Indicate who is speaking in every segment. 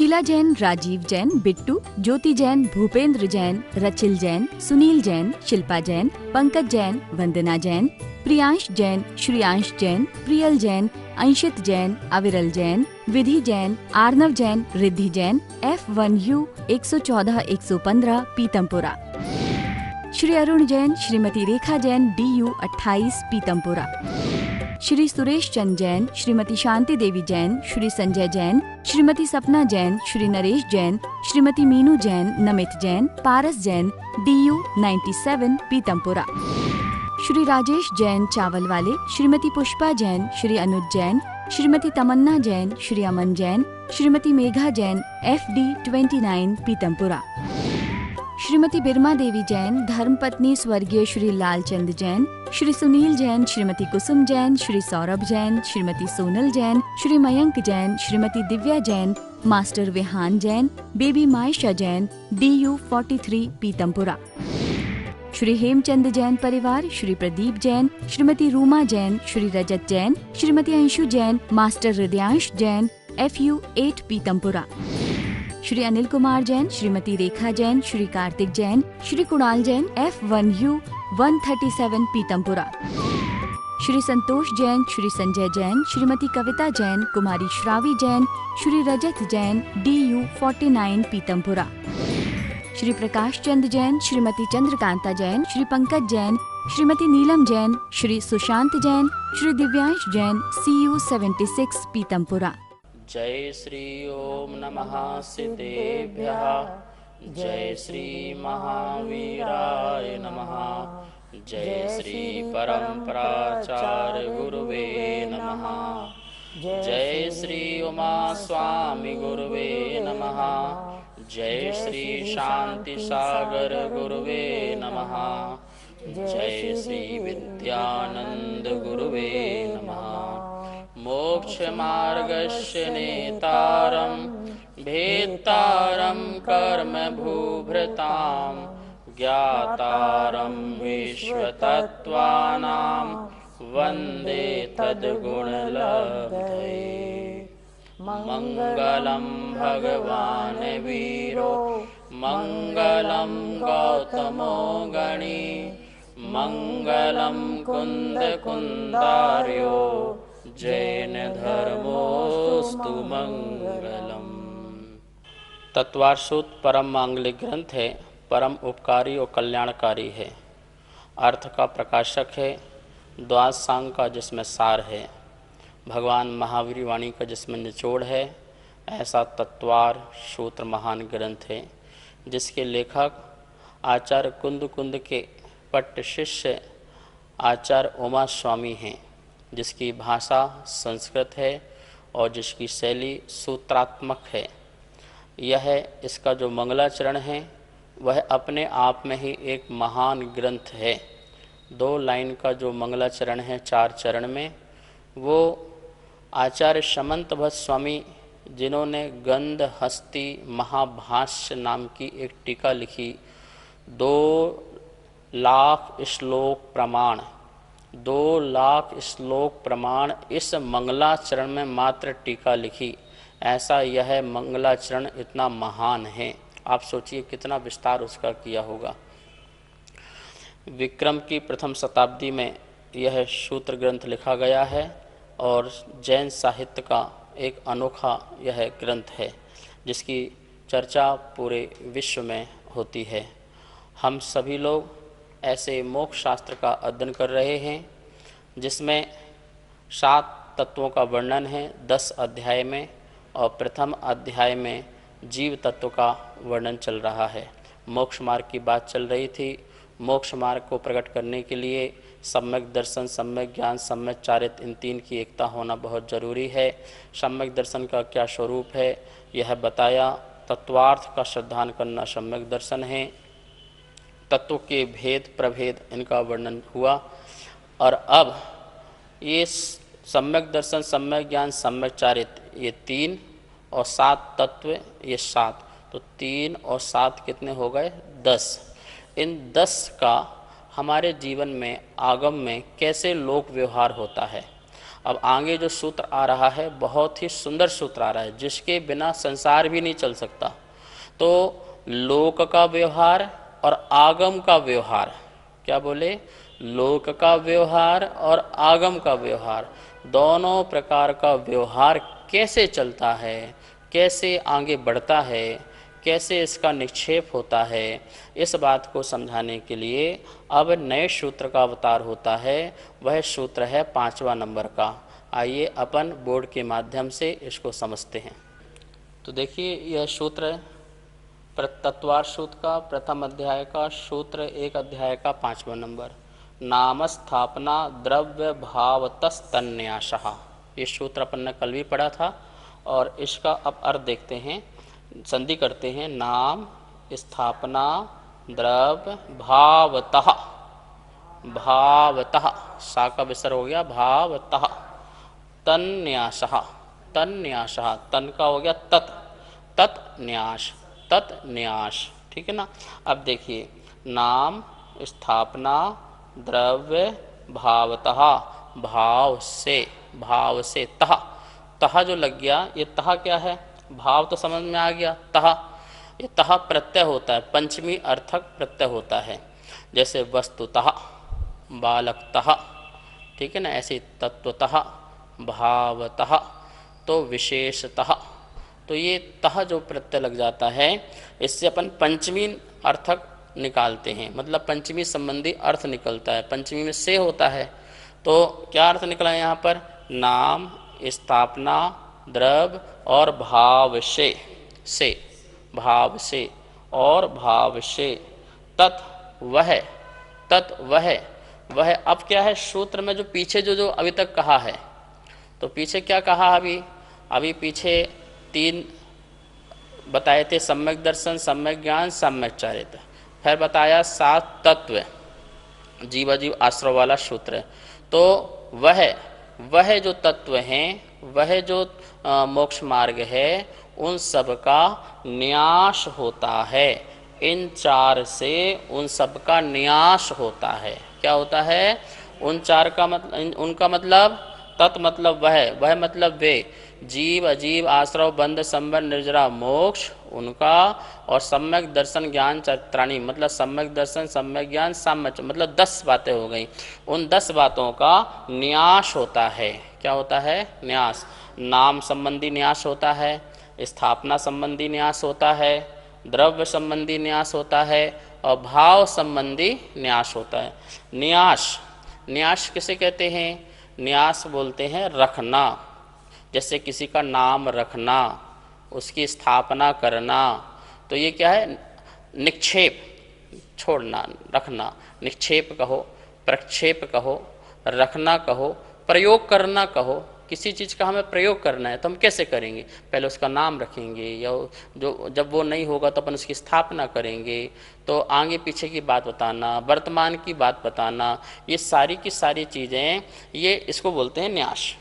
Speaker 1: शीला जैन, राजीव जैन, बिट्टू, ज्योति जैन, भूपेंद्र जैन, रचिल जैन, सुनील जैन, शिल्पा जैन, पंकज जैन, वंदना जैन, प्रियांश जैन, श्रियांश जैन, प्रियल जैन, अंशित जैन, अविरल जैन, विधि Jain, Arnav Jain, Riddhi Jain, F1U 114-115 Pitampura. Shri Arun Jain, Shrimati Rekha Jain, DU 28 Pitampura. Shri Suresh Chand Jain, Shrimati Shanti Devi Jain, Shri Sanjay Jain, Shrimati सपना Jain, Shri Naresh Jain, Shrimati Meenu Jain, Namit Jain, Paras Jain, DU 97 Pitampura. Shri Rajesh Jain चावल वाले, श्रीमती पुष्पा जैन, श्री अनुज जैन, श्रीमती तमन्ना जैन, श्री अमन जैन, श्रीमती मेघा जैन, FD 29 पीतमपुरा। श्रीमती बिरमा देवी जैन, धर्मपत्नी स्वर्गीय Shri Lalchand Jain, Shri Sunil Jain, Shrimati Kusum Jain, Shri Saurabh Jain, Shrimati Sonal Jain, Shri Mayank Jain, Shrimati Divya Jain, master Vihaan Jain, baby Maisha Jain, DU 43 Pitampura. Shri Hemchand Jain परिवार, Shri Pradeep Jain, Shrimati Ruma Jain, Shri Rajat Jain, Shrimati Anshu Jain, master Hridyansh Jain, FU 8 Pitampura. Shri Anil Kumar Jain, Shrimati Rekha Jain, Shri Kartik Jain, Shri Kunal Jain, F1U 137 Pitampura. Shri Santosh Jain, Shri Sanjay Jain, Shrimati Kavita Jain, कुमारी श्रावी जैन, श्री रजत जैन, DU 49 पीतमपुरा। श्री प्रकाश चंद जैन, श्रीमती चंद्रकांता जैन, श्री पंकज जैन, श्रीमती नीलम जैन, श्री सुशांत जैन, श्री दिव्यांश जैन, CU 76 पीतमपुरा।
Speaker 2: जय श्री ओम नमः सिद्धेभ्यः, जय श्री महावीराय नमः, जय श्री परम्पराचार्य गुरुवे नमः, जय श्री उमा स्वामी गुरुवे नमः, जय श्री शांति सागर गुरुवे नमः, जय श्री विद्यानंद गुरुवे नमः। मोक्ष मार्गस्य नेतारं भेत्तारं कर्म भूभृतां, ज्ञातारं विश्वतत्त्वानां वन्दे तद्गुणलब्धये। मंगलम भगवान वीरो, मंगलम गौतमो गणी, मंगलम कुंद कुंदार्यो, जैन धर्मोस्तु मंगलम। तत्वार्षोत परम मांगलिक ग्रंथ है, परम उपकारी और कल्याणकारी है, अर्थ का प्रकाशक है, द्वादशांग का जिसमें सार है, भगवान महावीर वाणी का जिसमें निचोड़ है, ऐसा तत्वार सूत्र महान ग्रंथ है, जिसके लेखक आचार्य कुंद कुंद के पट्ट शिष्य आचार्य उमा स्वामी हैं, जिसकी भाषा संस्कृत है और जिसकी शैली सूत्रात्मक है। यह इसका जो मंगलाचरण है वह अपने आप में ही एक महान ग्रंथ है। 2 लाइन का जो मंगलाचरण है 4 चरण में, वो आचार्य समंत भट्ट स्वामी जिन्होंने गंध हस्ती महाभाष्य नाम की एक टीका लिखी, 2 लाख श्लोक प्रमाण, 2 लाख श्लोक प्रमाण इस मंगलाचरण में मात्र टीका लिखी। ऐसा यह मंगलाचरण इतना महान है, आप सोचिए कितना विस्तार उसका किया होगा। विक्रम की प्रथम शताब्दी में यह सूत्र ग्रंथ लिखा गया है और जैन साहित्य का एक अनोखा यह ग्रंथ है, जिसकी चर्चा पूरे विश्व में होती है। हम सभी लोग ऐसे मोक्ष शास्त्र का अध्ययन कर रहे हैं, जिसमें 7 तत्वों का वर्णन है 10 अध्याय में, और प्रथम अध्याय में जीव तत्व का वर्णन चल रहा है। मोक्ष मार्ग की बात चल रही थी। मोक्ष मार्ग को प्रकट करने के लिए सम्यक दर्शन, सम्यक ज्ञान, सम्यक चारित्र, इन 3 की एकता होना बहुत जरूरी है। सम्यक दर्शन का क्या स्वरूप है यह बताया। तत्वार्थ का श्रद्धान करना सम्यक दर्शन है। तत्व के भेद प्रभेद इनका वर्णन हुआ, और अब ये सम्यक दर्शन, सम्यक ज्ञान, सम्यक चारित्र, ये 3 और 7 तत्व, ये 7, तो 3 और 7 कितने हो गए? 10। इन 10 का हमारे जीवन में, आगम में कैसे लोक व्यवहार होता है। अब आगे जो सूत्र आ रहा है बहुत ही सुंदर सूत्र आ रहा है, जिसके बिना संसार भी नहीं चल सकता। तो लोक का व्यवहार और आगम का व्यवहार, क्या बोले, लोक का व्यवहार और आगम का व्यवहार, दोनों प्रकार का व्यवहार कैसे चलता है, कैसे आगे बढ़ता है, कैसे इसका निक्षेप होता है, इस बात को समझाने के लिए अब नए सूत्र का अवतार होता है। वह सूत्र है 5वां नंबर का। आइए अपन बोर्ड के माध्यम से इसको समझते हैं। तो देखिए यह सूत्र तत्वार सूत्र का प्रथम अध्याय का सूत्र 1 अध्याय का 5वां नंबर, नाम स्थापना द्रव्य भावतस्तन्यासः। ये सूत्र अपन ने कल भी पढ़ा था और इसका अब अर्थ देखते हैं, संधि करते हैं। नाम स्थापना द्रव्य भावतः, भावतः सा का विसर्ग हो गया, भावतः तन्यासः, तन्यासः तन का हो गया तत्, तत्न्यास, तत्न्यास, ठीक है ना। अब देखिए नाम स्थापना द्रव्य भावतः, भाव से, भाव से तः, तः जो लग गया, ये तः क्या है, भाव तो समझ में आ गया। तः, ये तः प्रत्यय होता है, पंचमी अर्थक प्रत्यय होता है, जैसे वस्तुतः, बालकतः, ठीक है ना। ऐसे तत्वतः, भावतः, तो विशेषतः, तो ये तः जो प्रत्यय लग जाता है, इससे अपन पंचमी अर्थक निकालते हैं, मतलब पंचमी संबंधी अर्थ निकलता है। पंचमी में से होता है, तो क्या अर्थ निकला यहाँ पर, नाम स्थापना द्रव्य और भाव से भाव से और भाव से, तत् वह, तत् वह अब क्या है सूत्र में, जो पीछे जो अभी तक कहा है, तो पीछे क्या कहा, अभी पीछे 3 बताए थे, सम्यक दर्शन, सम्यक ज्ञान, सम्यक चारित्र, फिर बताया 7 तत्व, जीव अजीव आश्रव वाला सूत्र। तो वह जो तत्व हैं, वह जो मोक्ष मार्ग है, उन सब का न्यास होता है। इन 4 से उन सब का न्यास होता है। क्या होता है, उन 4 का मतलब, उनका मतलब, तत् मतलब वह मतलब वे, जीव अजीव आश्रव बंध संबंध निर्जरा मोक्ष उनका, और सम्यक दर्शन ज्ञान चरित्राणी मतलब सम्यक दर्शन, सम्यक ज्ञान, साम्य मतलब 10 बातें हो गई। उन 10 बातों का न्यास होता है। क्या होता है, न्यास। नाम संबंधी न्यास होता है, स्थापना संबंधी न्यास होता है, द्रव्य संबंधी न्यास होता है, और भाव संबंधी न्यास होता है। न्यास किसे कहते हैं, न्यास बोलते हैं रखना, जैसे किसी का नाम रखना, उसकी स्थापना करना, तो ये क्या है, निक्षेप, छोड़ना, रखना, निक्षेप कहो, प्रक्षेप कहो, रखना कहो, प्रयोग करना कहो। किसी चीज़ का हमें प्रयोग करना है तो हम कैसे करेंगे, पहले उसका नाम रखेंगे, या जो जब वो नहीं होगा तो अपन उसकी स्थापना करेंगे। तो आगे पीछे की बात बताना, वर्तमान की बात बताना, ये सारी की सारी चीज़ें, ये इसको बोलते हैं न्यास।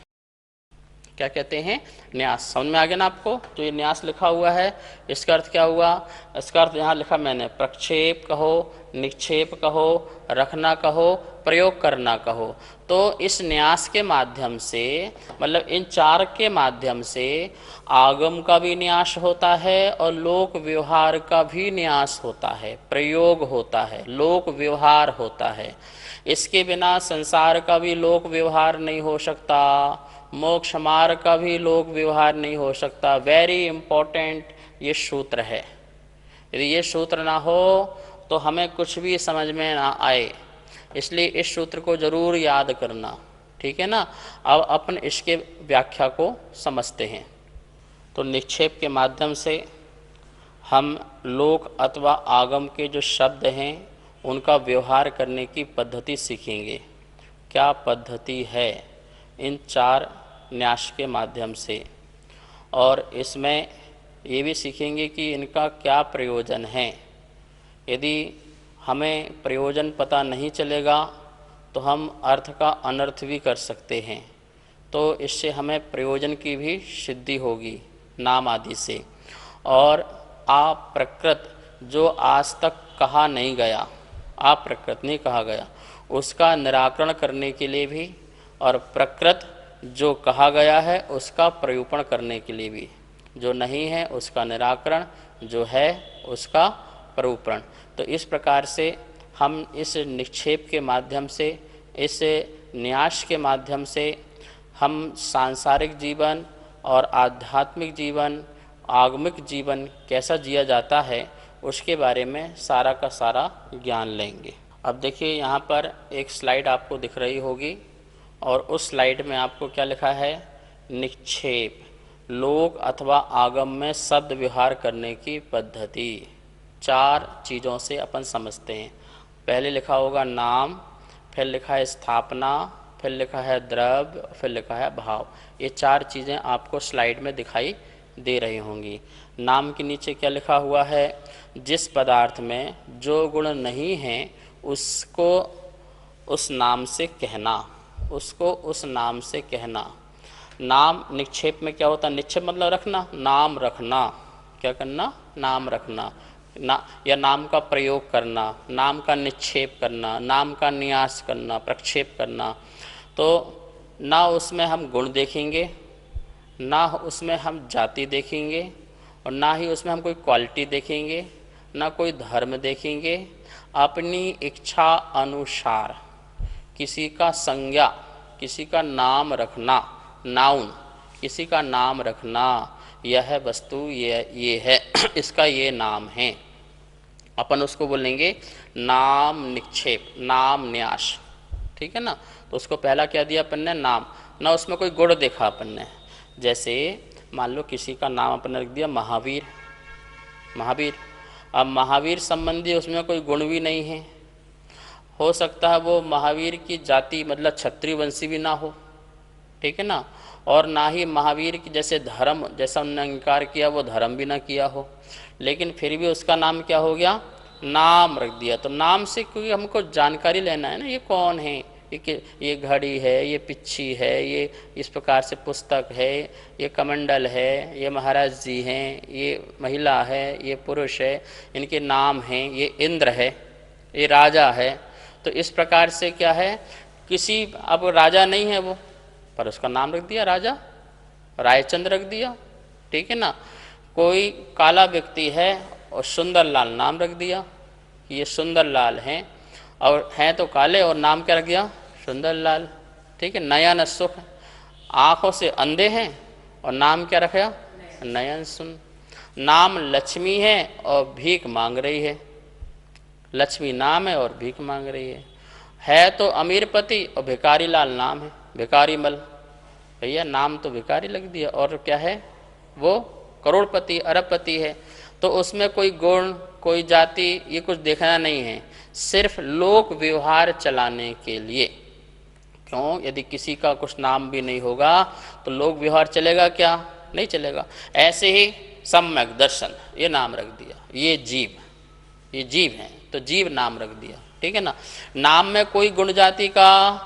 Speaker 2: क्या कहते हैं, न्यास। समझ में आ गया ना आपको। तो ये न्यास लिखा हुआ है, इसका अर्थ क्या हुआ, इसका अर्थ यहाँ लिखा मैंने, प्रक्षेप कहो, निक्षेप कहो, रखना कहो, प्रयोग करना कहो। तो इस न्यास के माध्यम से, मतलब इन 4 के माध्यम से आगम का भी न्यास होता है और लोक व्यवहार का भी न्यास होता है, प्रयोग होता है, लोक व्यवहार होता है। इसके बिना संसार का भी लोक व्यवहार नहीं हो सकता, मोक्ष मार्ग का भी लोक व्यवहार नहीं हो सकता। वेरी इंपॉर्टेंट ये सूत्र है। यदि ये सूत्र ना हो तो हमें कुछ भी समझ में ना आए, इसलिए इस सूत्र को जरूर याद करना, ठीक है ना। अब अपन इसके व्याख्या को समझते हैं। तो निक्षेप के माध्यम से हम लोक अथवा आगम के जो शब्द हैं उनका व्यवहार करने की पद्धति सीखेंगे। क्या पद्धति है, इन 4 न्यास के माध्यम से, और इसमें ये भी सीखेंगे कि इनका क्या प्रयोजन है। यदि हमें प्रयोजन पता नहीं चलेगा तो हम अर्थ का अनर्थ भी कर सकते हैं, तो इससे हमें प्रयोजन की भी सिद्धि होगी नाम आदि से। और अप्रकृत जो आज तक कहा नहीं गया, अप्रकृत नहीं कहा गया, उसका निराकरण करने के लिए भी, और प्रकृत जो कहा गया है उसका प्ररूपण करने के लिए भी, जो नहीं है उसका निराकरण, जो है उसका प्ररूपण। तो इस प्रकार से हम इस निक्षेप के माध्यम से, इस न्यास के माध्यम से हम सांसारिक जीवन और आध्यात्मिक जीवन, आगमिक जीवन कैसा जिया जाता है उसके बारे में सारा का सारा ज्ञान लेंगे। अब देखिए यहाँ पर एक स्लाइड आपको दिख रही होगी और उस स्लाइड में आपको क्या लिखा है, निक्षेप, लोक अथवा आगम में शब्द व्यवहार करने की पद्धति। 4 चीज़ों से अपन समझते हैं। पहले लिखा होगा नाम, फिर लिखा है स्थापना, फिर लिखा है द्रव्य, फिर लिखा है भाव। ये 4 चीज़ें आपको स्लाइड में दिखाई दे रही होंगी। नाम के नीचे क्या लिखा हुआ है, जिस पदार्थ में जो गुण नहीं है उसको उस नाम से कहना, उसको उस नाम से कहना। नाम निक्षेप में क्या होता है, निक्षेप मतलब रखना, नाम रखना, क्या करना, नाम रखना ना, या नाम का प्रयोग करना, नाम का निक्षेप करना, नाम का न्यास करना, प्रक्षेप करना। तो ना उसमें हम गुण देखेंगे, ना उसमें हम जाति देखेंगे, और ना ही उसमें हम कोई क्वालिटी देखेंगे, ना कोई धर्म देखेंगे। अपनी इच्छा अनुसार किसी का संज्ञा, किसी का नाम रखना, नाउन, किसी का नाम रखना, यह वस्तु ये है, इसका ये नाम है, अपन उसको बोलेंगे नाम निक्षेप, नाम न्यास। ठीक है ना। तो उसको पहला क्या दिया अपन ने, नाम। ना उसमें कोई गुण देखा अपन ने। जैसे मान लो किसी का नाम अपन ने रख दिया महावीर, महावीर। अब महावीर संबंधी उसमें कोई गुण भी नहीं है, हो सकता है वो महावीर की जाति मतलब क्षत्रिय वंशी भी ना हो, ठीक है ना, और ना ही महावीर की जैसे धर्म, जैसा उन्होंने अंगीकार किया वो धर्म भी ना किया हो, लेकिन फिर भी उसका नाम क्या हो गया, नाम रख दिया। तो नाम से क्योंकि हमको जानकारी लेना है ना, ये कौन है, ये घड़ी है, ये पिच्छी है, ये इस प्रकार से पुस्तक है, ये कमंडल है, ये महाराज जी हैं, ये महिला है, ये पुरुष है, इनके नाम हैं, ये इंद्र है, ये राजा है। तो इस प्रकार से क्या है, किसी, अब राजा नहीं है वो, पर उसका नाम रख दिया राजा, रायचंद रख दिया, ठीक है ना। कोई काला व्यक्ति है और सुंदर लाल नाम रख दिया, ये सुंदर लाल हैं, और हैं तो काले और नाम क्या रख दिया, सुंदर लाल, ठीक है। नयन सुख, आँखों से अंधे हैं और नाम क्या रखा, नयन सुन। नाम लक्ष्मी है और भीख मांग रही है, लक्ष्मी नाम है और भीख मांग रही है तो अमीर पति और भिकारी लाल नाम है, भिकारी मल, भैया नाम तो भिकारी लग दिया, और क्या है वो करोड़पति अरबपति है। तो उसमें कोई गुण, कोई जाति, ये कुछ देखना नहीं है, सिर्फ लोक व्यवहार चलाने के लिए। क्यों, यदि किसी का कुछ नाम भी नहीं होगा तो लोक व्यवहार चलेगा क्या, नहीं चलेगा। ऐसे ही सम्यक दर्शन, ये नाम रख दिया, ये जीव, ये जीव है तो जीव नाम रख दिया, ठीक है ना। नाम में कोई गुण जाति का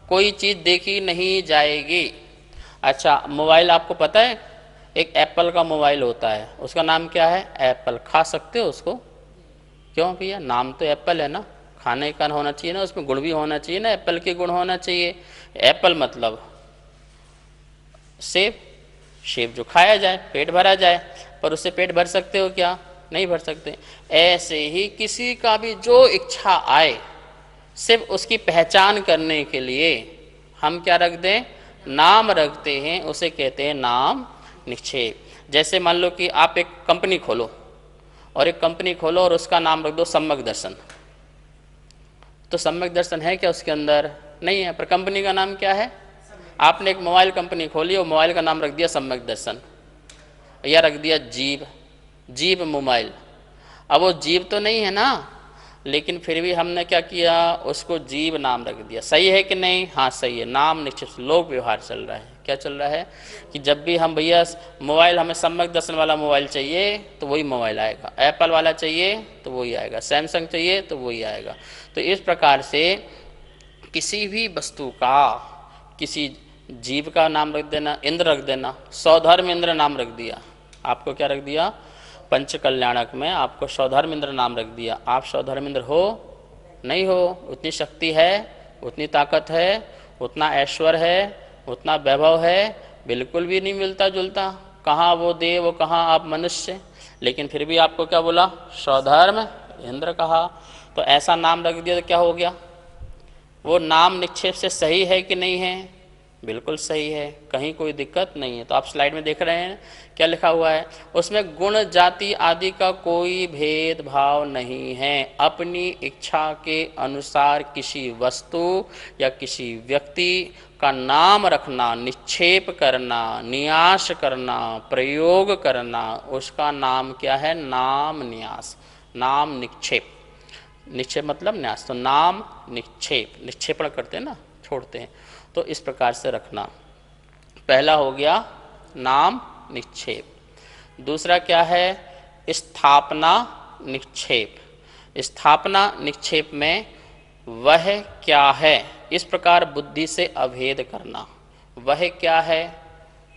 Speaker 2: कोई चीज देखी नहीं जाएगी। अच्छा, मोबाइल आपको पता है, एक एप्पल का मोबाइल होता है, उसका नाम क्या है, एप्पल। खा सकते हो उसको, क्यों भैया, नाम तो एप्पल है ना, खाने का होना चाहिए ना, उसमें गुण भी होना चाहिए ना, एप्पल के गुण होना चाहिए। एप्पल मतलब सेब, सेब जो खाया जाए, पेट भरा जाए, पर उससे पेट भर सकते हो क्या, नहीं भर सकते। ऐसे ही किसी का भी जो इच्छा आए, सिर्फ उसकी पहचान करने के लिए हम क्या रख दें, नाम रखते हैं, उसे कहते हैं नाम निक्षेप। जैसे मान लो कि आप एक कंपनी खोलो, और एक कंपनी खोलो और उसका नाम रख दो सम्यक दर्शन। तो सम्यक दर्शन है क्या उसके अंदर, नहीं है, पर कंपनी का नाम क्या है। आपने एक मोबाइल कंपनी खोली और मोबाइल का नाम रख दिया सम्यक दर्शन, या रख दिया जीव, जीव मोबाइल। अब वो जीव तो नहीं है ना, लेकिन फिर भी हमने क्या किया, उसको जीव नाम रख दिया। सही है कि नहीं, हाँ सही है। नाम निक्षेप लोक व्यवहार चल रहा है। क्या चल रहा है कि जब भी हम भैया मोबाइल, हमें सम्यक दर्शन वाला मोबाइल चाहिए तो वही मोबाइल आएगा, एप्पल वाला चाहिए तो वही आएगा, सैमसंग चाहिए तो वही आएगा। तो इस प्रकार से किसी भी वस्तु का, किसी जीव का नाम रख देना, इंद्र रख देना, सौधर्म इंद्र नाम रख दिया। आपको क्या रख दिया, पंच कल्याणक में आपको सौधर्म इंद्र नाम रख दिया। आप सौधर्म इंद्र हो, नहीं हो, उतनी शक्ति है, उतनी ताकत है, उतना ऐश्वर्य है, उतना वैभव है बिल्कुल भी नहीं मिलता जुलता, कहाँ वो देव कहाँ आप मनुष्य, लेकिन फिर भी आपको क्या बोला, स्वधर्म इंद्र कहा। तो ऐसा नाम रख दिया तो क्या हो गया, वो नाम निक्षेप से सही है कि नहीं है, बिल्कुल सही है, कहीं कोई दिक्कत नहीं है। तो आप स्लाइड में देख रहे हैं क्या लिखा हुआ है, उसमें गुण जाति आदि का कोई भेदभाव नहीं है। अपनी इच्छा के अनुसार किसी वस्तु या किसी व्यक्ति का नाम रखना, निक्षेप करना, न्यास करना, प्रयोग करना, उसका नाम क्या है, नाम न्यास, नाम निक्षेप। निक्षेप मतलब न्यास, तो नाम निक्षेप, निक्षेपण करते हैं ना, छोड़ते हैं, तो इस प्रकार से रखना। पहला हो गया नाम निक्षेप। दूसरा क्या है, स्थापना निक्षेप। स्थापना निक्षेप में वह क्या है, इस प्रकार बुद्धि से अभेद करना। वह क्या है,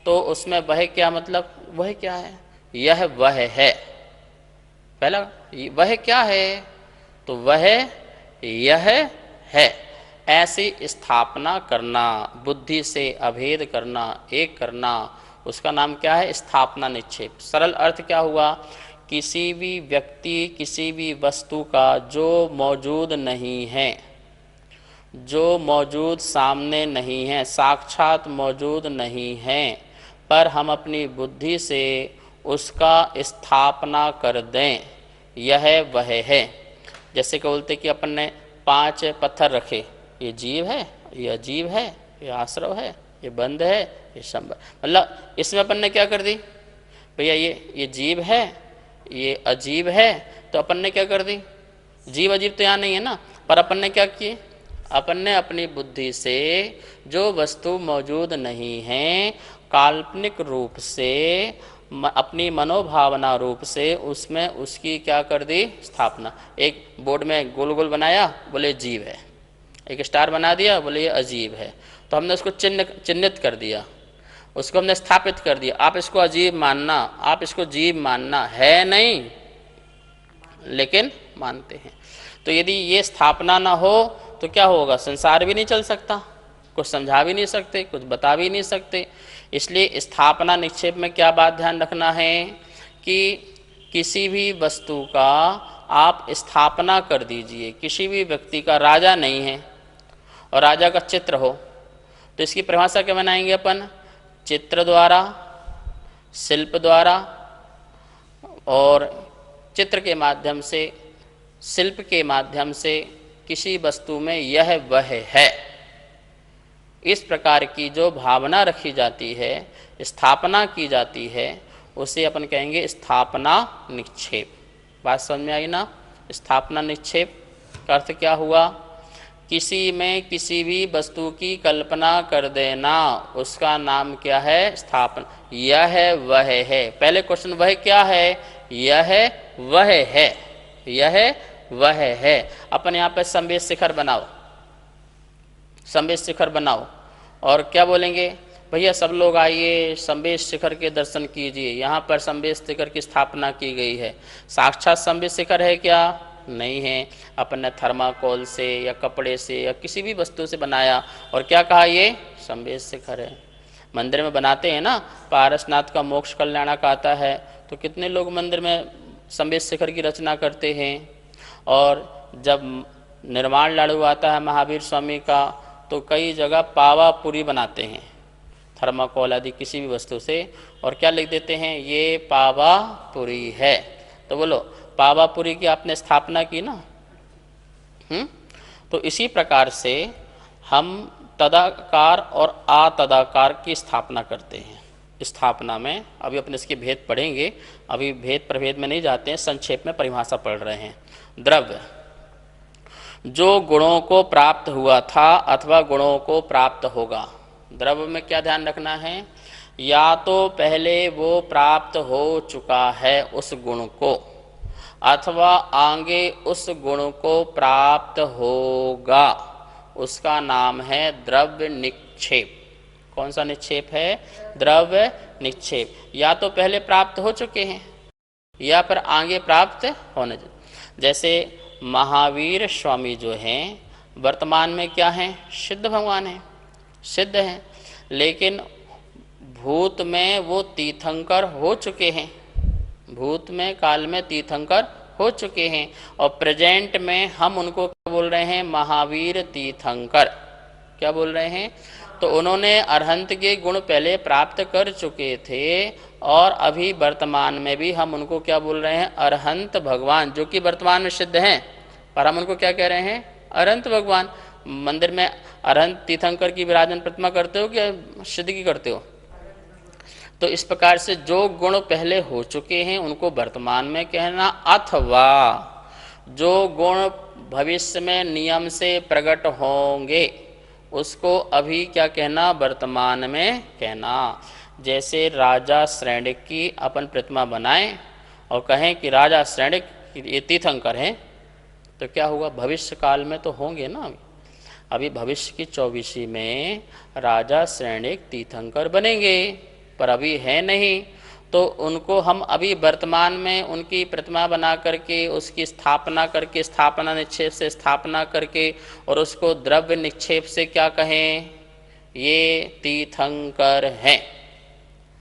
Speaker 2: तो उसमें वह क्या मतलब, वह क्या है, यह वह है। पहला वह क्या है, तो वह यह है, ऐसी स्थापना करना, बुद्धि से अभेद करना, एक करना, उसका नाम क्या है, स्थापना निक्षेप। सरल अर्थ क्या हुआ, किसी भी व्यक्ति किसी भी वस्तु का जो मौजूद नहीं है, जो मौजूद सामने नहीं है, साक्षात मौजूद नहीं है, पर हम अपनी बुद्धि से उसका स्थापना कर दें, यह वह है। जैसे कि बोलते कि अपन ने 5 पत्थर रखे, ये जीव है, ये अजीब है, ये आश्रव है, ये बंद है, ये संबंध, मतलब इसमें अपन ने क्या कर दी भैया, ये जीव है, ये अजीब है, तो अपन ने क्या कर दी, जीव अजीब तो यहाँ नहीं है ना, पर अपन ने क्या किए, अपन ने अपनी बुद्धि से जो वस्तु मौजूद नहीं है, काल्पनिक रूप से अपनी मनोभावना रूप से उसमें उसकी क्या कर दी, स्थापना। एक बोर्ड में गोल गोल बनाया, बोले जीव है, एक स्टार बना दिया, बोले ये अजीब है, तो हमने उसको चिन्हित कर दिया, उसको हमने स्थापित कर दिया। आप इसको अजीब मानना, आप इसको जीव मानना है नहीं, लेकिन मानते हैं। तो यदि ये स्थापना ना हो तो क्या होगा, संसार भी नहीं चल सकता, कुछ समझा भी नहीं सकते, कुछ बता भी नहीं सकते। इसलिए स्थापना निक्षेप में क्या बात ध्यान रखना है कि किसी भी वस्तु का आप स्थापना कर दीजिए। किसी भी व्यक्ति का राजा नहीं है और राजा का चित्र हो, तो इसकी परिभाषा क्या बनाएंगे अपन, चित्र द्वारा, शिल्प द्वारा और चित्र के माध्यम से, शिल्प के माध्यम से किसी वस्तु में यह वह है, इस प्रकार की जो भावना रखी जाती है, स्थापना की जाती है, उसे अपन कहेंगे स्थापना निक्षेप। बात समझ में आई ना। स्थापना निक्षेप का अर्थ क्या हुआ, किसी में किसी भी वस्तु की कल्पना कर देना, उसका नाम क्या है, स्थापना। यह वह है, पहले क्वेश्चन वह क्या है, यह वह है, यह वह है। अपन यहाँ पे संवेद शिखर बनाओ, संवेद शिखर बनाओ, और क्या बोलेंगे, भैया सब लोग आइए संवेद शिखर के दर्शन कीजिए, यहाँ पर संवेद शिखर की स्थापना की गई है। साक्षात संवेद शिखर है क्या, नहीं है, अपन ने थर्माकोल से या कपड़े से या किसी भी वस्तु से बनाया और क्या कहा, ये संवेद शिखर है। मंदिर में बनाते हैं ना, पारसनाथ का मोक्ष कल्याणक आता है, तो कितने लोग मंदिर में संवेद शिखर की रचना करते हैं। और जब निर्माण लाड़ू आता है महावीर स्वामी का, तो कई जगह पावापुरी बनाते हैं थर्माकोल आदि किसी भी वस्तु से, और क्या लिख देते हैं, ये पावापुरी है। तो बोलो पावापुरी की आपने स्थापना की ना। तो इसी प्रकार से हम तदाकार और अतदाकार की स्थापना करते हैं। स्थापना में अभी अपने इसके भेद पढ़ेंगे, अभी भेद प्रभेद में नहीं जाते हैं, संक्षेप में परिभाषा पढ़ रहे हैं। द्रव्य जो गुणों को प्राप्त हुआ था अथवा गुणों को प्राप्त होगा। द्रव्य में क्या ध्यान रखना है, या तो पहले वो प्राप्त हो चुका है उस गुण को, अथवा आगे उस गुण को प्राप्त होगा, उसका नाम है द्रव्य निक्षेप। कौन सा निक्षेप है, द्रव्य निक्षेप। या तो पहले प्राप्त हो चुके हैं या फिर आगे प्राप्त होने। जैसे महावीर स्वामी जो हैं वर्तमान में क्या हैं, सिद्ध भगवान हैं, सिद्ध हैं, लेकिन भूत में वो तीर्थंकर हो चुके हैं, भूत में काल में तीर्थंकर हो चुके हैं, और प्रेजेंट में हम उनको क्या बोल रहे हैं, महावीर तीर्थंकर। क्या बोल रहे हैं? तो उन्होंने अरहंत के गुण पहले प्राप्त कर चुके थे, और अभी वर्तमान में भी हम उनको क्या बोल रहे हैं, अरहंत भगवान, जो कि वर्तमान में सिद्ध हैं, पर हम उनको क्या कह रहे हैं, अरहंत भगवान। मंदिर में अरहंत तीर्थंकर की विराजमान प्रतिमा करते हो क्या सिद्ध की करते हो? तो इस प्रकार से जो गुण पहले हो चुके हैं उनको वर्तमान में कहना, अथवा जो गुण भविष्य में नियम से प्रकट होंगे उसको अभी क्या कहना, वर्तमान में कहना। जैसे राजा श्रेणिक की अपन प्रतिमा बनाएं और कहें कि राजा श्रेणिक ये तीर्थंकर हैं, तो क्या होगा, भविष्य काल में तो होंगे ना। अभी भविष्य की 24वीं में राजा श्रेणिक तीर्थंकर बनेंगे, पर अभी है नहीं, तो उनको हम अभी वर्तमान में उनकी प्रतिमा बना करके उसकी स्थापना करके, स्थापना निक्षेप से स्थापना करके, और उसको द्रव्य निक्षेप से क्या कहें, ये तीर्थंकर हैं।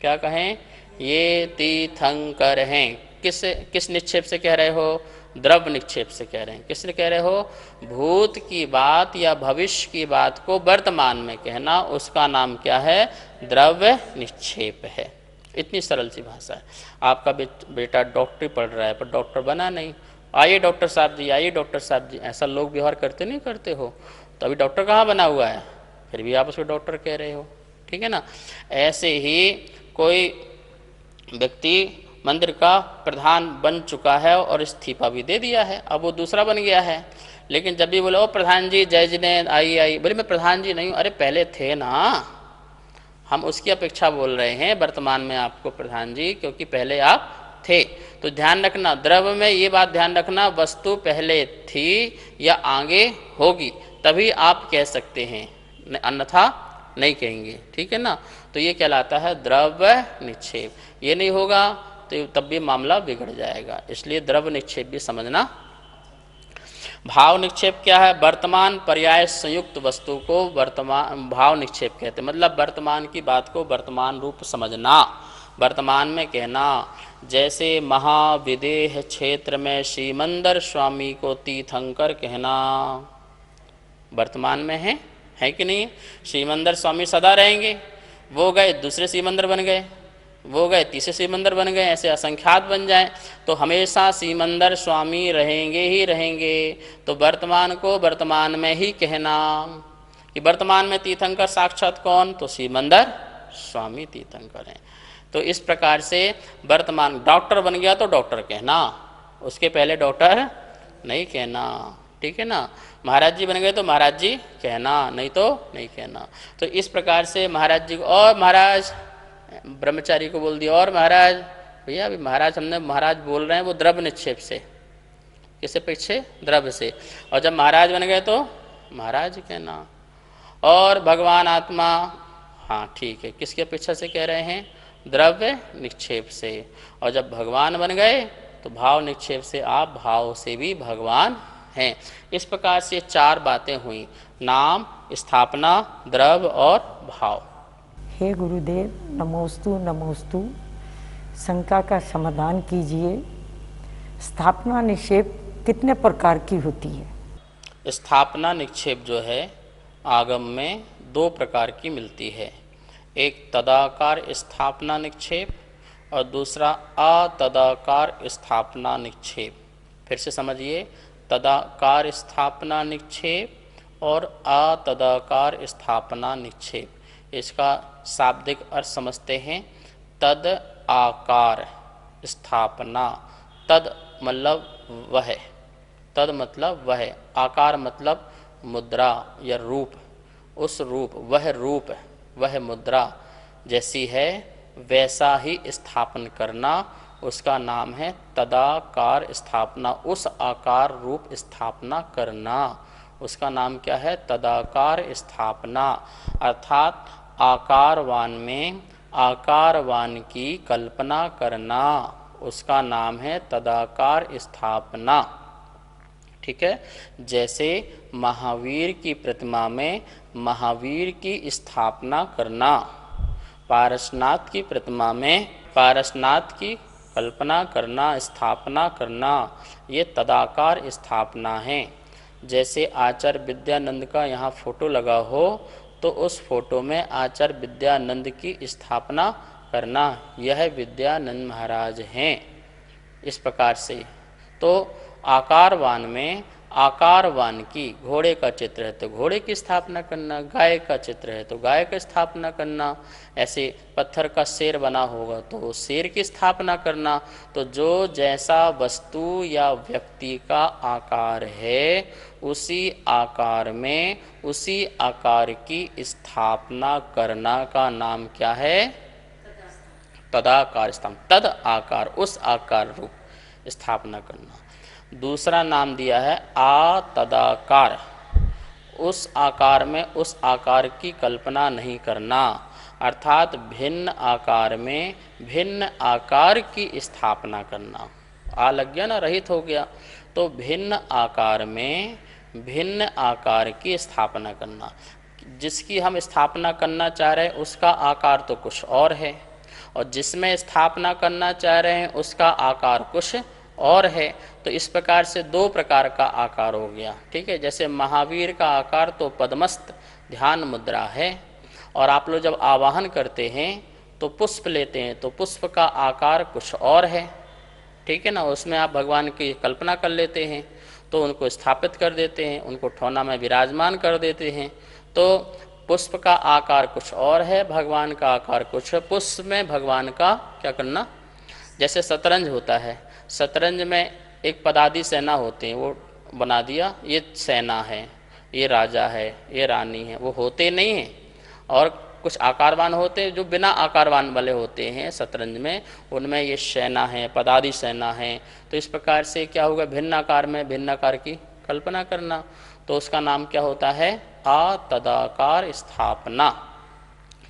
Speaker 2: क्या कहें, ये तीर्थंकर हैं। किस निक्षेप से कह रहे हो, द्रव्य निक्षेप से कह रहे हैं। किसने कह रहे हो, भूत की बात या भविष्य की बात को वर्तमान में कहना, उसका नाम क्या है, द्रव्य निक्षेप है। इतनी सरल सी भाषा है। आपका बेटा डॉक्टरी पढ़ रहा है पर डॉक्टर बना नहीं, आइए डॉक्टर साहब जी, आइए डॉक्टर साहब जी, ऐसा लोग व्यवहार करते नहीं करते हो, तो अभी डॉक्टर कहाँ बना हुआ है, फिर भी आप उसको डॉक्टर कह रहे हो, ठीक है ना। ऐसे ही कोई व्यक्ति मंदिर का प्रधान बन चुका है और इस्तीफा भी दे दिया है, अब वो दूसरा बन गया है, लेकिन जब भी बोले ओ प्रधान जी जय जी ने आई, बोले मैं प्रधान जी नहीं हूँ, अरे पहले थे ना, हम उसकी अपेक्षा बोल रहे हैं वर्तमान में आपको प्रधान जी, क्योंकि पहले आप थे। तो ध्यान रखना, द्रव्य में ये बात ध्यान रखना, वस्तु पहले थी या आगे होगी तभी आप कह सकते हैं, अन्यथा नहीं कहेंगे, ठीक है ना। तो ये कहलाता है द्रव्य निक्षेप। ये नहीं होगा तो तब भी मामला बिगड़ जाएगा, इसलिए द्रव्य निक्षेप भी समझना। भाव निक्षेप क्या है, वर्तमान पर्याय संयुक्त वस्तु को वर्तमान भाव निक्षेप कहते हैं, मतलब वर्तमान की बात को वर्तमान रूप समझना, वर्तमान में कहना। जैसे महाविदेह क्षेत्र में श्रीमंदर स्वामी को तीर्थंकर कहना, वर्तमान में है कि नहीं, श्रीमंदर स्वामी सदा रहेंगे, वो गए दूसरे श्रीमंदर बन गए, वो गए तीसरे श्रीमंदर बन गए, ऐसे असंख्यात बन जाएं, तो हमेशा श्रीमंदर स्वामी रहेंगे ही रहेंगे। तो वर्तमान को वर्तमान में ही कहना कि वर्तमान में तीर्थंकर साक्षात कौन, तो श्रीमंदर स्वामी तीर्थंकर हैं। तो इस प्रकार से वर्तमान, डॉक्टर बन गया तो डॉक्टर कहना, उसके पहले डॉक्टर नहीं कहना, ठीक है ना। महाराज जी बन गए तो महाराज जी कहना, नहीं तो नहीं कहना। तो इस प्रकार से महाराज जी को, और महाराज ब्रह्मचारी को बोल दिया, और महाराज, भैया अभी महाराज हमने महाराज बोल रहे हैं वो द्रव्य निक्षेप से, किससे पीछे, द्रव्य से, और जब महाराज बन गए तो महाराज कहना। और भगवान आत्मा, हाँ ठीक है, किसकी अपेक्षा से कह रहे हैं, द्रव्य निक्षेप से, और जब भगवान बन गए तो भाव निक्षेप से, आप भाव से भी भगवान हैं। इस प्रकार से 4 बातें हुई, नाम, स्थापना, द्रव्य और भाव।
Speaker 3: हे गुरुदेव, नमोस्तु नमोस्तु, शंका का समाधान कीजिए। स्थापना निक्षेप कितने प्रकार की होती है?
Speaker 2: स्थापना निक्षेप जो है आगम में 2 प्रकार की मिलती है, एक तदाकार स्थापना निक्षेप और दूसरा अतदाकार स्थापना निक्षेप। फिर से समझिए, तदाकार स्थापना निक्षेप और अतदाकार स्थापना निक्षेप। इसका शाब्दिक अर्थ समझते हैं, तद आकार स्थापना, तद मतलब वह, तद मतलब वह, आकार मतलब मुद्रा या रूप, उस रूप, वह मुद्रा जैसी है वैसा ही स्थापन करना, उसका नाम है तदाकार स्थापना। उस आकार रूप स्थापना करना, उसका नाम क्या है, तदाकार स्थापना। अर्थात आकारवान में आकारवान की कल्पना करना, उसका नाम है तदाकार स्थापना, ठीक है। जैसे महावीर की प्रतिमा में महावीर की स्थापना करना, पारसनाथ की प्रतिमा में पारसनाथ की कल्पना करना, स्थापना करना, ये तदाकार स्थापना है। जैसे आचार्य विद्यानंद का यहाँ फोटो लगा हो तो उस फोटो में आचार्य विद्यानंद की स्थापना करना, यह विद्यानंद महाराज हैं। इस प्रकार से तो आकारवान में आकारवान की, घोड़े का चित्र है तो घोड़े की स्थापना करना, गाय का चित्र है तो गाय की स्थापना करना, ऐसे पत्थर का शेर बना होगा तो शेर की स्थापना करना। तो जो जैसा वस्तु या व्यक्ति का आकार है उसी आकार में उसी आकार की स्थापना करना का नाम क्या है? तदाकार स्थापना। तद आकार, उस आकार रूप स्थापना करना। दूसरा नाम दिया है आ तदाकार, उस आकार में उस आकार की कल्पना नहीं करना, अर्थात भिन्न आकार में भिन्न आकार की स्थापना करना। आ लग गया ना, रहित हो गया। तो भिन्न आकार में भिन्न आकार की स्थापना करना, जिसकी हम स्थापना करना चाह रहे हैं उसका आकार तो कुछ और है, और जिसमें स्थापना करना चाह रहे हैं उसका आकार कुछ और है। तो इस प्रकार से दो प्रकार का आकार हो गया, ठीक है। जैसे महावीर का आकार तो पद्मस्थ ध्यान मुद्रा है, और आप लोग जब आवाहन करते हैं तो पुष्प लेते हैं तो पुष्प का आकार कुछ और है, ठीक है ना। उसमें आप भगवान की कल्पना कर लेते हैं तो उनको स्थापित कर देते हैं, उनको ठोना में विराजमान कर देते हैं। तो पुष्प का आकार कुछ और है, भगवान का आकार कुछ है। पुष्प में भगवान का क्या करना, जैसे शतरंज होता है, शतरंज में एक पदादी सेना होते हैं, वो बना दिया ये सेना है, ये राजा है, ये रानी है, वो होते नहीं हैं। और कुछ आकारवान होते हैं जो बिना आकारवान वाले होते हैं शतरंज में, उनमें ये सेना है, पदादी सेना है। तो इस प्रकार से क्या होगा, भिन्न आकार में भिन्न आकार की कल्पना करना, तो उसका नाम क्या होता है? आ तदाकार स्थापना।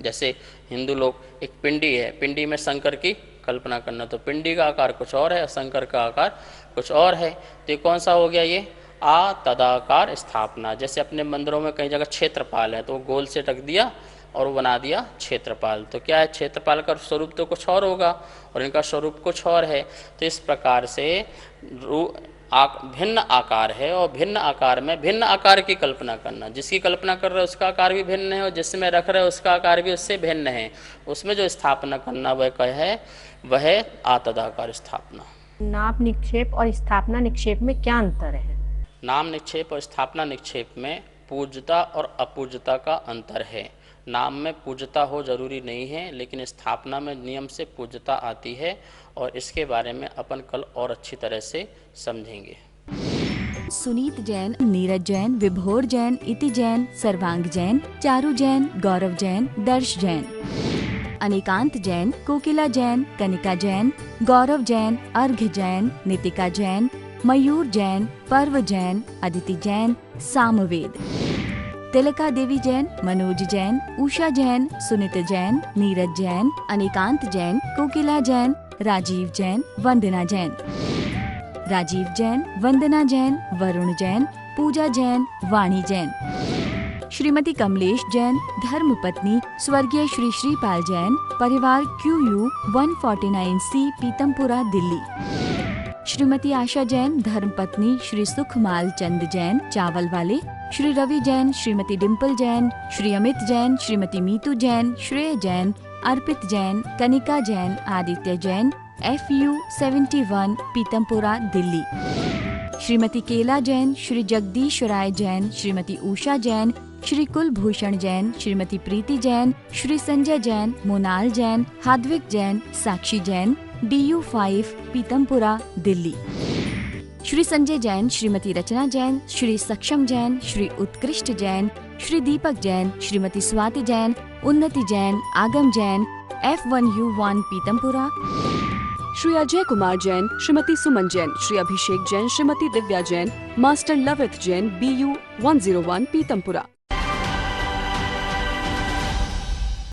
Speaker 2: जैसे हिंदू लोग, एक पिंडी है, पिंडी में शंकर की कल्पना करना, तो पिंडी का आकार कुछ और है, शंकर का आकार कुछ और है। तो ये कौन सा हो गया? ये आ तदाकार स्थापना। जैसे अपने मंदिरों में कई जगह क्षेत्रपाल है तो वो गोल से ढक दिया और वो बना दिया क्षेत्रपाल। तो क्या है, क्षेत्रपाल का स्वरूप तो कुछ और होगा और इनका स्वरूप कुछ और है। तो इस प्रकार से भिन्न आकार है और भिन्न आकार में भिन्न आकार की कल्पना करना, जिसकी कल्पना कर रहे हैं उसका आकार भी भिन्न है और जिसमें रख रहे हैं उसका आकार भी उससे भिन्न है। उसमें जो स्थापना करना वह क्या है? वह आतदाकार स्थापना।
Speaker 4: नाम निक्षेप और स्थापना निक्षेप में क्या अंतर है?
Speaker 2: नाम निक्षेप और स्थापना निक्षेप में पूज्यता और अपूज्यता का अंतर है। नाम में पूज्यता हो जरूरी नहीं है, लेकिन स्थापना में नियम से पूज्यता आती है, और इसके बारे में अपन कल और अच्छी तरह से समझेंगे।
Speaker 1: सुनीत जैन, नीरज जैन, विभोर जैन, इति जैन, सर्वांग जैन, चारू जैन, गौरव जैन, दर्श जैन, अनिकांत जैन, कोकिला जैन, कनिका जैन, गौरव जैन, अर्घ्य जैन, नितिका जैन, मयूर जैन, पर्व जैन, अदिति जैन, सामवेद, तिलका देवी जैन, मनोज जैन, उषा जैन, सुनीत जैन, नीरज जैन, अनिकांत जैन, कोकिला जैन, राजीव जैन, वंदना जैन, राजीव जैन, वंदना जैन, वरुण जैन, पूजा जैन, वाणी जैन, श्रीमती कमलेश जैन, धर्मपत्नी स्वर्गीय श्री श्रीपाल जैन, परिवार QU 149C, पीतमपुरा, दिल्ली। श्रीमती आशा जैन, धर्मपत्नी श्री सुखमाल चंद जैन, चावल वाले। श्री रवि जैन, श्रीमती डिम्पल जैन, श्री अमित जैन, श्रीमती मीतू जैन, श्रेय जैन, अर्पित जैन, कनिका जैन, आदित्य जैन, FU 71, पीतमपुरा, दिल्ली। श्रीमती केला जैन, श्री जगदीश राय जैन, श्रीमती उषा जैन, श्री कुलभूषण जैन, श्रीमती प्रीति जैन, श्री संजय जैन, मोनाल जैन, हाद्विक जैन, साक्षी जैन, DU 5, पीतमपुरा, दिल्ली। श्री संजय जैन, श्रीमती रचना जैन, श्री सक्षम जैन, श्री उत्कृष्ट जैन, श्री दीपक जैन, श्रीमती स्वाति जैन, उन्नति जैन, आगम जैन, F1U1, पीतमपुरा।
Speaker 5: श्री अजय कुमार जैन, श्रीमती सुमन जैन, श्री अभिषेक जैन, श्रीमती दिव्या जैन, मास्टर लवित जैन, BU 101, पीतमपुरा।